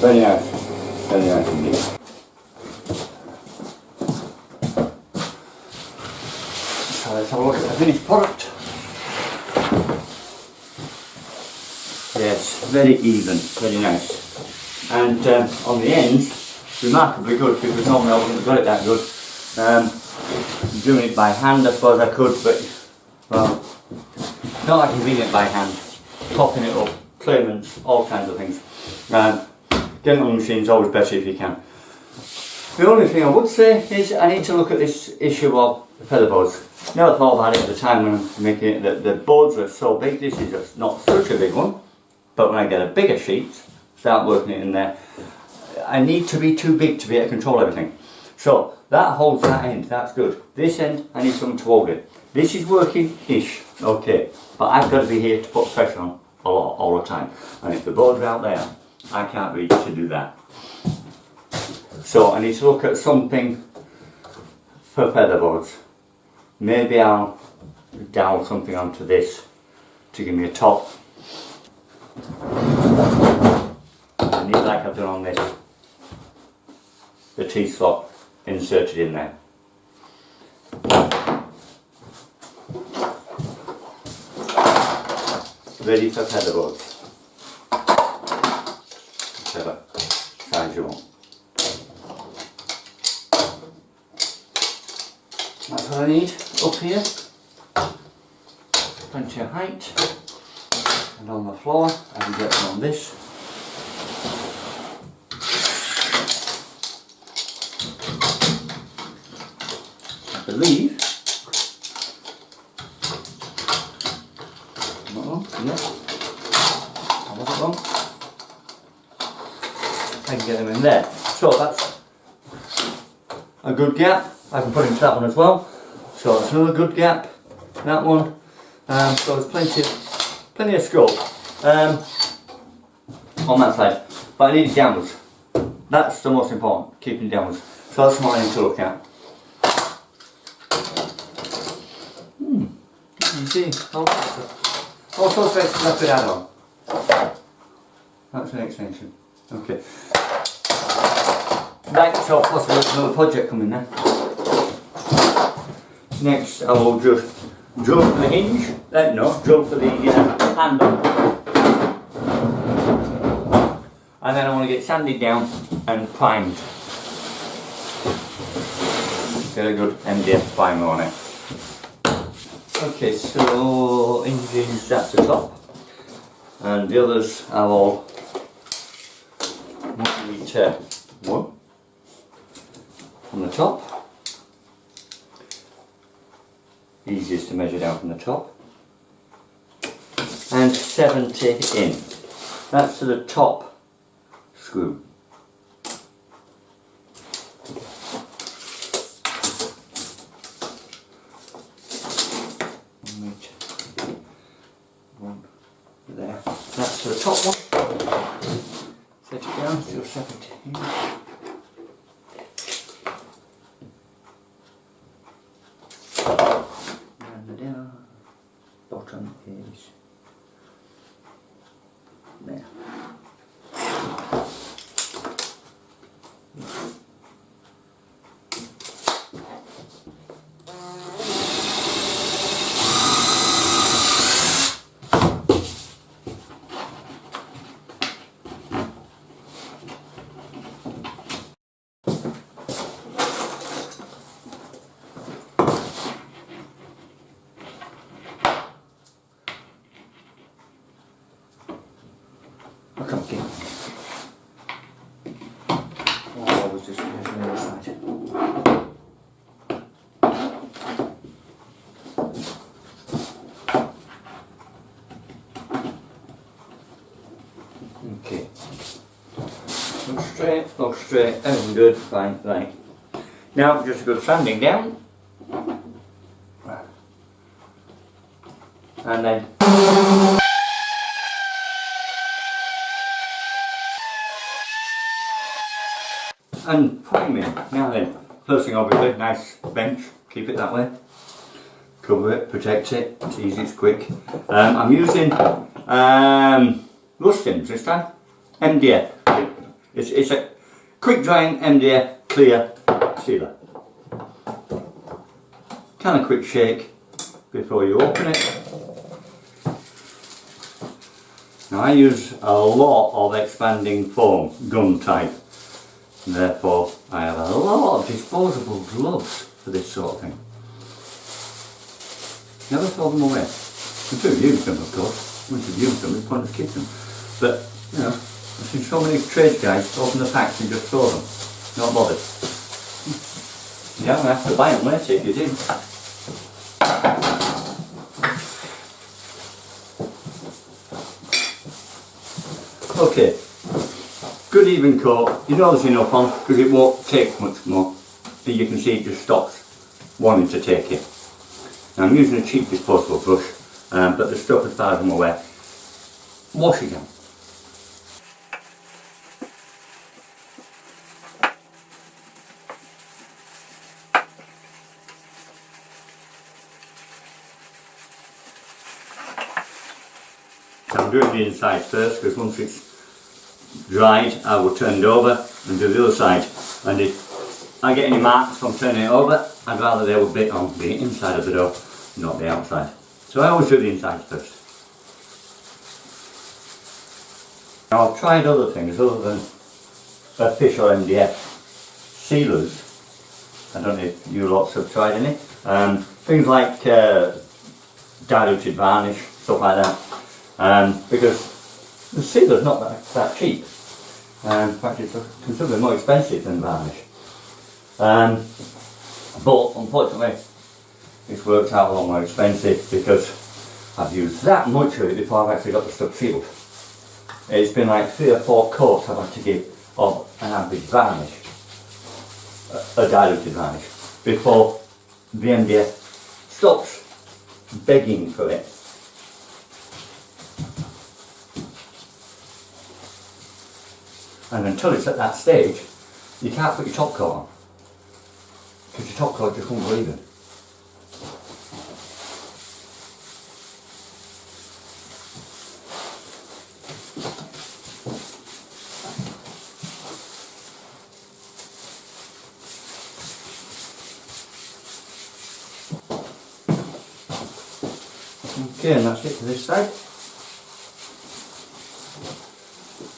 Very nice. Very nice indeed. So let's have a look at the finished product. Yes, very even, very nice. And on the ends, remarkably good, because normally I wouldn't have got it that good. Doing it by hand, I suppose I could, but well, not that convenient by hand. Popping it up, claimants, all kinds of things. Getting on the machine is always better if you can. The only thing I would say is I need to look at this issue of the feather boards. Never thought about it at the time when I'm making it, that the boards are so big. This is just not such a big one, but when I get a bigger sheet, start working it in there, I need to be too big to be able to control everything. So that holds that end, that's good. This end, I need something to hold it. This is working-ish, okay, but I've got to be here to put pressure on a lot, all the time. And if the boards are out there, I can't reach to do that. So I need to look at something for feather boards. Maybe I'll dowel something onto this to give me a top. I need, like I've done on this, the T-slot inserted in there. Ready for feather boards. Whichever size you want. That's what I need up here. Plenty of height. And on the floor, I can get them on this. I believe. Not wrong, no. I wasn't wrong. I can get them in there. So that's a good gap. I can put into that one as well. So that's another good gap. That one. So there's plenty of scope on that side. But I need it downwards. That's the most important, keeping it downwards. So that's what I need to look at. You see, all sorts of extras I could add on. That's an extension. Okay. Right, so possibly another project coming then. Next I will just drill for the hinge, drill for the handle. And then I want to get sanded down and primed. Get a good MDF primer on it. Okay, so hinges, that's the top. And the others are all 1 metre one on the top. Easiest to measure down from the top. And 70 in. That's to the top screw. One there. That's to the top one. Set it down, still 70 in. Bottom is there. Okay. Oh, I was just on the other side. Okay. Look straight, everything good, fine, right. Now just a good sanding down. And then and priming. Now then, first thing obviously, nice bench, keep it that way. Cover it, protect it, it's easy, it's quick. I'm using Rustins this time, MDF. It's a quick drying MDF clear sealer. Kind of quick shake before you open it. Now I use a lot of expanding foam, gun type, and therefore I have a lot of disposable gloves for this sort of thing. Never throw them away. You do use them, of course. Once you've used them, it's pointless to keep them. But, you know, I've seen so many trade guys open the packs and just throw them. Not bothered. You don't have to buy them later if you do. Okay, good even coat. You know there's enough on because it won't take much more. But you can see it just stops wanting to take it. Now I'm using a cheap disposable brush, but the stuff, as far as I'm aware, wash it down. I'm doing the inside first because once it's dried I will turn it over and do the other side, and if I get any marks from turning it over, I'd rather they would be on the inside of the dough, not the outside. So I always do the inside first. Now I've tried other things other than official MDF sealers. I don't know if you lots have tried any. Things like diluted varnish, stuff like that. Because the sealer's not that cheap. In fact, it's considerably more expensive than varnish. But unfortunately, it's worked out a lot more expensive because I've used that much of it before I've actually got the stuff sealed. It's been like 3 or 4 coats I've had to give of an average varnish, a diluted varnish, before the MDF stops begging for it. And until it's at that stage, you can't put your top coat on, because your top coat just won't go even. Okay, and that's it for this side.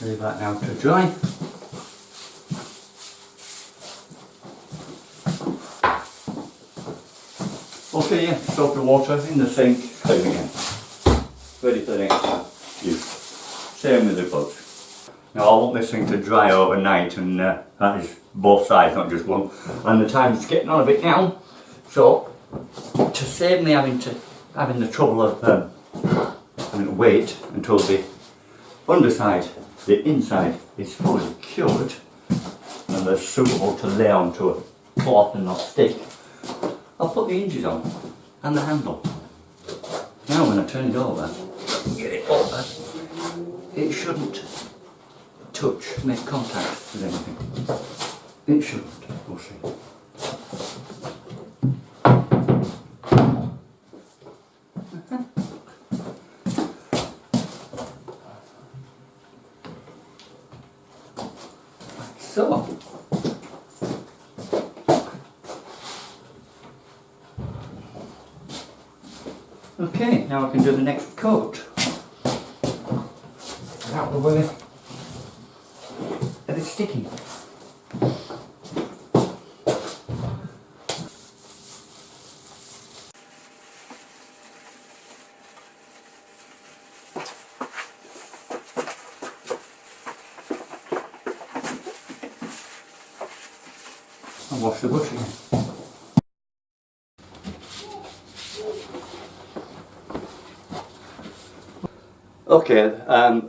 Leave that now to dry. Okay, yeah, soak the water in the sink, clean again. Ready for the next use. Same with the bugs. Now I want this thing to dry overnight, and that is both sides, not just one. And the time's getting on a bit now, so to save me having the trouble of having to wait until the underside, the inside, is fully cured and they're suitable to lay onto a cloth and not stick, I'll put the hinges on and the handle. Now when I turn it over, get it over, it shouldn't make contact with anything. It shouldn't, we'll see. So, okay, now I can do the next coat. Out the way, and it's sticky. And wash the brush again. Okay,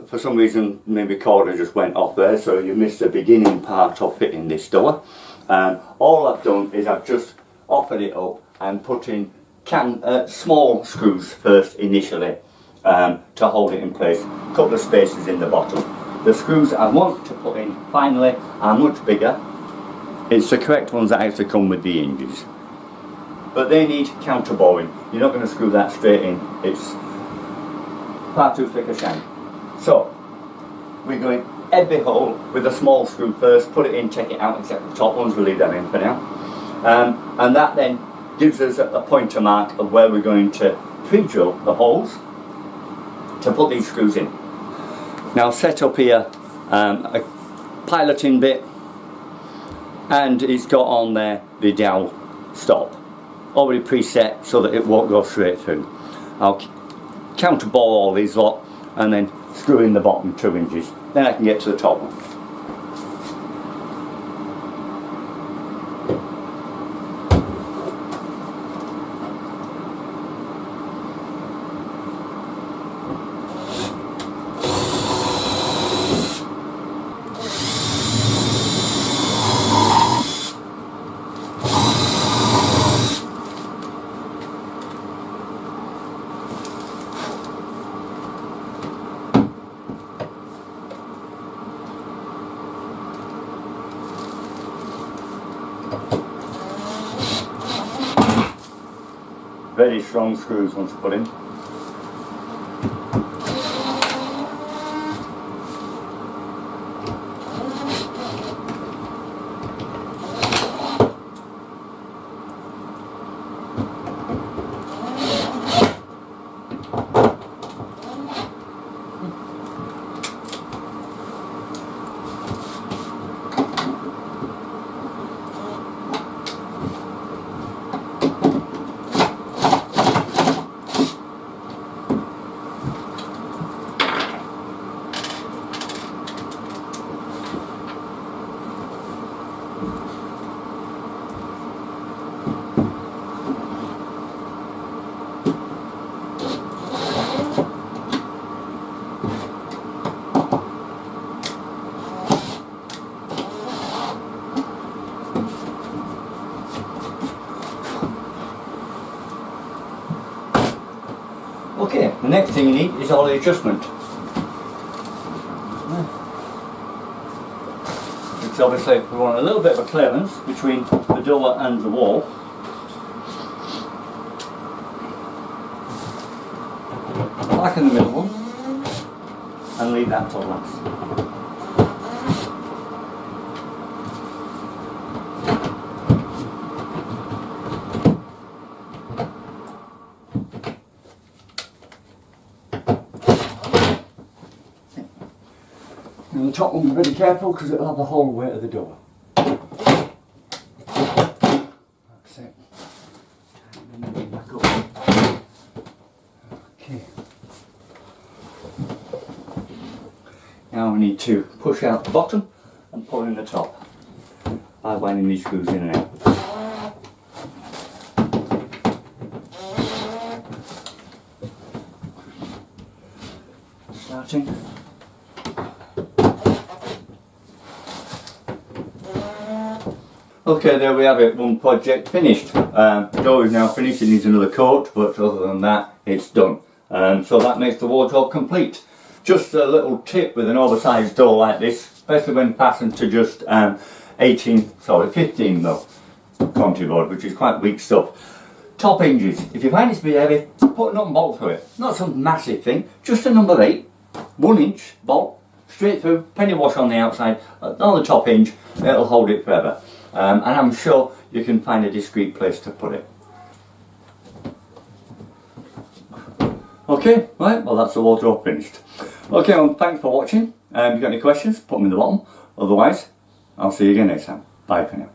for some reason my recorder just went off there, so you missed the beginning part of fitting this door. All I've done is I've just offered it up and put in small screws first initially to hold it in place. A couple of spaces in the bottom. The screws I want to put in finally are much bigger. It's the correct ones that actually come with the hinges, but they need counterboring. You're not going to screw that straight in, it's far too thick a shank. So we're going every hole with a small screw first, put it in, take it out, except the top ones, we'll leave them in for now. And that then gives us a pointer mark of where we're going to pre-drill the holes to put these screws in. Now set up here a piloting bit, and it's got on there the dowel stop, already preset so that it won't go straight through. I'll counterbore all these lot and then screw in the bottom 2 inches, then I can get to the top one. Very strong screws once put in. Okay, the next thing you need is all the adjustment. Which obviously we want a little bit of a clearance between the door and the wall. Back in the middle one, and leave that till last. And the top one, be very careful because it'll have the whole weight of the door. That's it. Back up. Okay. Now we need to push out the bottom and pull in the top by winding these screws in and out. Starting. Okay, there we have it, one project finished. The door is now finished, it needs another coat, but other than that, it's done. So that makes the wardrobe complete. Just a little tip with an oversized door like this, especially when fastened to just 15 though, Conti board, which is quite weak stuff. Top hinges, if you find it to be heavy, put a nut and bolt through it. Not some massive thing, just a number 8, 1 inch bolt, straight through, penny wash on the outside, on the top hinge, it'll hold it forever. And I'm sure you can find a discreet place to put it. Okay, right, well that's the wardrobe finished. Okay, well thanks for watching. If you've got any questions, put them in the bottom. Otherwise, I'll see you again next time. Bye for now.